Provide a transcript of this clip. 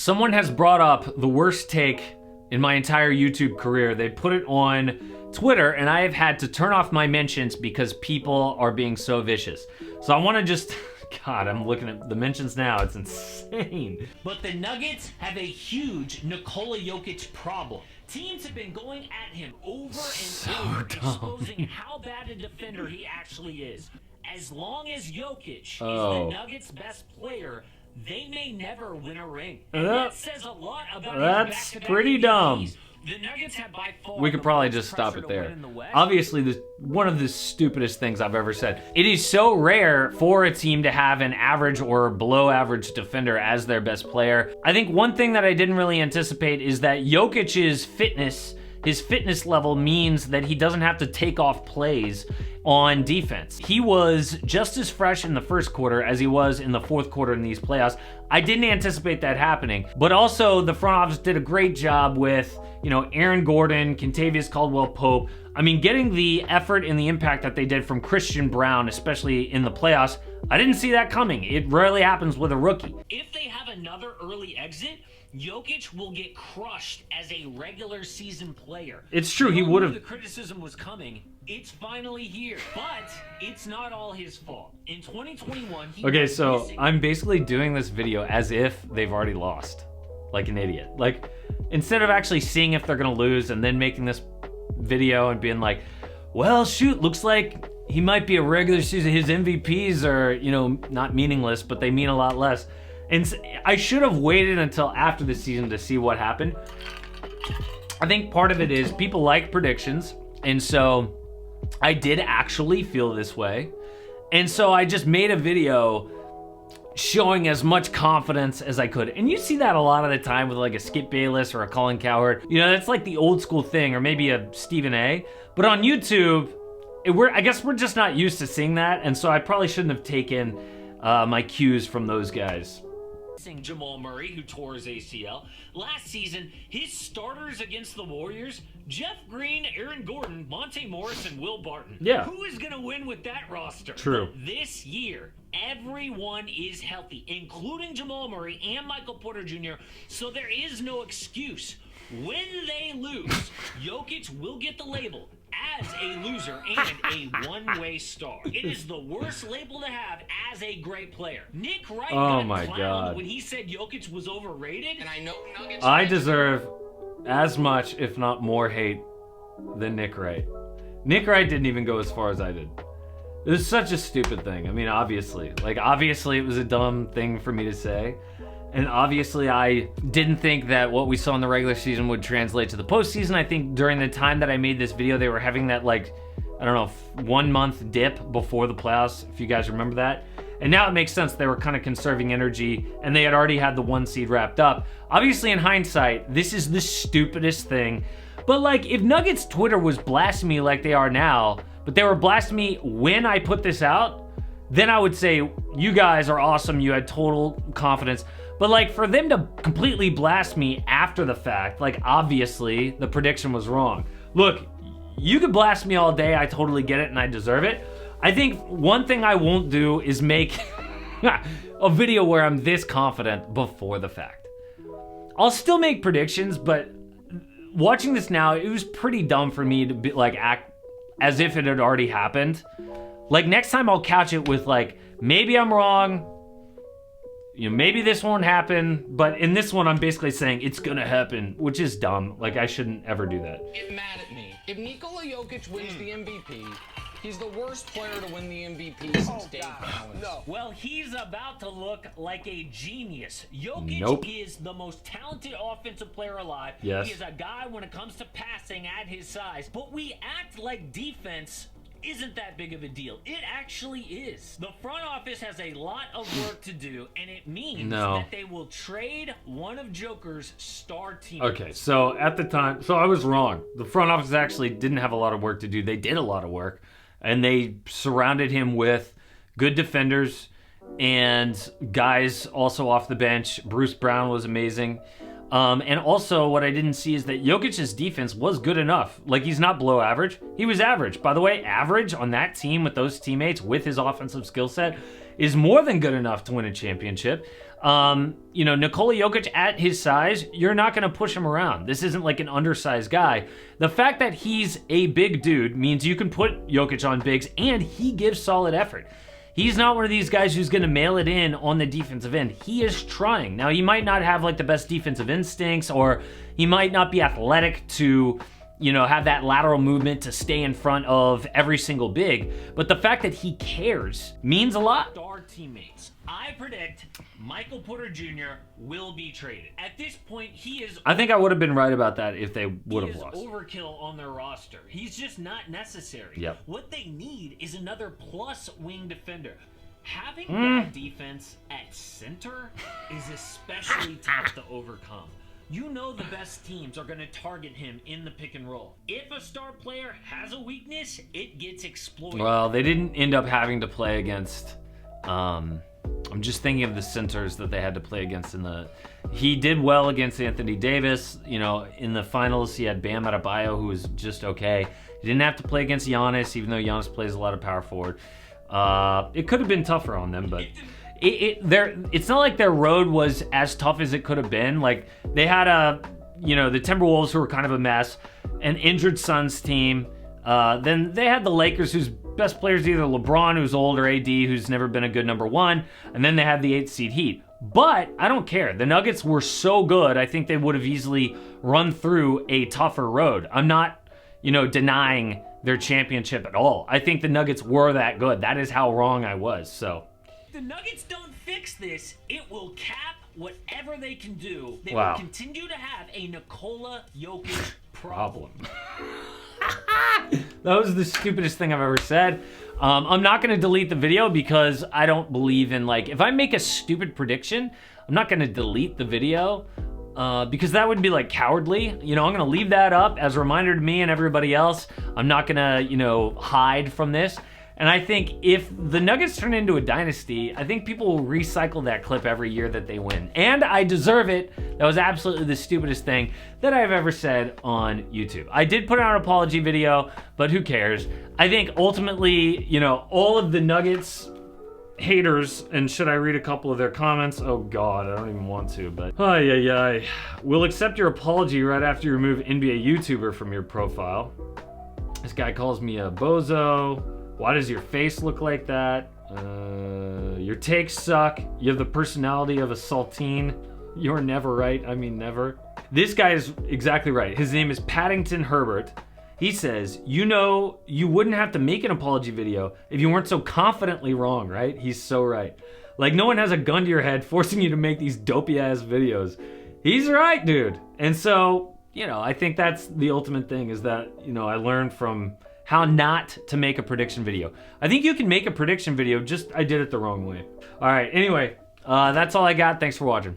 Someone has brought up the worst take in my entire YouTube career. They put it on Twitter, and I have had to turn off my mentions because people are being so vicious. So I want to just... God, I'm looking at the mentions now. It's insane. But the Nuggets have a huge Nikola Jokic problem. Teams have been going at him over and over, exposing how bad a defender he actually is. As long as Jokic is the Nuggets' best player, they may never win a ring. And that says a lot about that's his back-to-back pretty MVPs. dumb. The Nuggets have by far We could probably just stop it there. Obviously, this one of the stupidest things I've ever said. It is so rare for a team to have an average or below average defender as their best player. I think one thing that I didn't really anticipate is that Jokic's fitness, his fitness level means that he doesn't have to take off plays on defense. He was just as fresh in the first quarter as he was in the fourth quarter in these playoffs. I didn't anticipate that happening, but also the front office did a great job with, you know, Aaron Gordon, Kentavious Caldwell-Pope. I mean, getting the effort and the impact that they did from Christian Braun, especially in the playoffs, I didn't see that coming. It rarely happens with a rookie. If they have another early exit, Jokic will get crushed as a regular season player. It's true, he would have... The criticism was coming. It's finally here, but it's not all his fault. In 2021, Okay, so I'm basically doing this video as if they've already lost, like an idiot. Like, instead of actually seeing if they're gonna lose and then making this video and being like, well, shoot, looks like he might be a regular season. His MVPs are, you know, not meaningless, but they mean a lot less. And I should have waited until after the season to see what happened. I think part of it is people like predictions, and so I did actually feel this way. And so I just made a video showing as much confidence as I could. And you see that a lot of the time with like a Skip Bayless or a Colin Cowherd. You know, that's like the old school thing, or maybe a Stephen A. But on YouTube, I guess we're just not used to seeing that. And so I probably shouldn't have taken my cues from those guys. Jamal Murray, who tore his ACL. Last season, his starters against the Warriors, Jeff Green, Aaron Gordon, Monte Morris, and Will Barton. Yeah. Who is going to win with that roster? True. But this year, everyone is healthy, including Jamal Murray and Michael Porter Jr., so there is no excuse. When they lose, Jokic will get the label as a loser and a one-way star. It is the worst label to have as a great player. Nick Wright got clowned when he said Jokic was overrated. And I know Nuggets. I deserve as much, if not more, hate than Nick Wright. Nick Wright didn't even go as far as I did. It was such a stupid thing. I mean, obviously it was a dumb thing for me to say. And obviously I didn't think that what we saw in the regular season would translate to the postseason. I think during the time that I made this video, they were having that, like, I don't know, 1 month dip before the playoffs, if you guys remember that. And now it makes sense. They were kind of conserving energy, and they had already had the 1 seed wrapped up. Obviously, in hindsight, this is the stupidest thing. But, like, if Nuggets Twitter was blasting me like they are now, but they were blasting me when I put this out, then I would say, you guys are awesome. You had total confidence. But, like, for them to completely blast me after the fact, like, obviously the prediction was wrong. Look, you could blast me all day. I totally get it, and I deserve it. I think one thing I won't do is make a video where I'm this confident before the fact. I'll still make predictions, but watching this now, it was pretty dumb for me to be, like, act as if it had already happened. Like, next time I'll couch it with, like, maybe I'm wrong. You know, maybe this won't happen, but in this one, I'm basically saying it's gonna happen, which is dumb. Like, I shouldn't ever do that. Get mad at me. If Nikola Jokic wins the MVP, he's the worst player to win the MVP since Dave Allen. No. Well, he's about to look like a genius. Jokic is the most talented offensive player alive. Yes. He is a guy when it comes to passing at his size, but we act like defense isn't that big of a deal. It actually is. The front office has a lot of work to do, and it means that they will trade one of Joker's star teammates. Okay, so at the time, so I was wrong. The front office actually didn't have a lot of work to do. They did a lot of work, and they surrounded him with good defenders and guys also off the bench. Bruce Brown was amazing. And also what I didn't see is that Jokic's defense was good enough. Like, he's not below average. He was average. By the way, average on that team with those teammates with his offensive skill set is more than good enough to win a championship. You know, Nikola Jokic at his size, you're not going to push him around. This isn't like an undersized guy. The fact that he's a big dude means you can put Jokic on bigs, and he gives solid effort. He's not one of these guys who's going to mail it in on the defensive end. He is trying. Now, he might not have like the best defensive instincts, or he might not be athletic to, you know, have that lateral movement to stay in front of every single big. But the fact that he cares means a lot. Star teammates. I predict Michael Porter Jr. will be traded. At this point, he is... I think I would have been right about that if they would have He is lost. overkill on their roster. He's just not necessary. Yep. What they need is another plus wing defender. Having bad defense at center is especially tough to overcome. You know the best teams are going to target him in the pick and roll. If a star player has a weakness, it gets exploited. Well, they didn't end up having to play against... I'm just thinking of the centers that they had to play against in the... He did well against Anthony Davis. You know, in the finals, he had Bam Adebayo, who was just okay. He didn't have to play against Giannis, even though Giannis plays a lot of power forward. It could have been tougher on them, but... It's not like their road was as tough as it could have been. Like, they had the Timberwolves, who were kind of a mess, an injured Suns team. Then they had the Lakers, whose best players either LeBron, who's old, or AD, who's never been a good number one. And then they had the 8th seed Heat. But I don't care. The Nuggets were so good, I think they would have easily run through a tougher road. I'm not, denying their championship at all. I think the Nuggets were that good. That is how wrong I was, so... If the Nuggets don't fix this, it will cap whatever they can do. They Wow. will continue to have a Nikola Jokic problem. That was the stupidest thing I've ever said. I'm not going to delete the video because I don't believe in, if I make a stupid prediction, I'm not going to delete the video because that would be, cowardly. I'm going to leave that up as a reminder to me and everybody else. I'm not going to, hide from this. And I think if the Nuggets turn into a dynasty, I think people will recycle that clip every year that they win. And I deserve it. That was absolutely the stupidest thing that I've ever said on YouTube. I did put out an apology video, but who cares? I think ultimately, all of the Nuggets haters, and should I read a couple of their comments? Oh God, I don't even want to, but... We'll accept your apology right after you remove NBA YouTuber from your profile. This guy calls me a bozo. Why does your face look like that? Your takes suck. You have the personality of a saltine. You're never right. I mean, never. This guy is exactly right. His name is Paddington Herbert. He says, you wouldn't have to make an apology video if you weren't so confidently wrong, right? He's so right. No one has a gun to your head forcing you to make these dopey ass videos. He's right, dude. And so, I think that's the ultimate thing is that, I learned from how not to make a prediction video. I think you can make a prediction video, just I did it the wrong way. All right, anyway, that's all I got. Thanks for watching.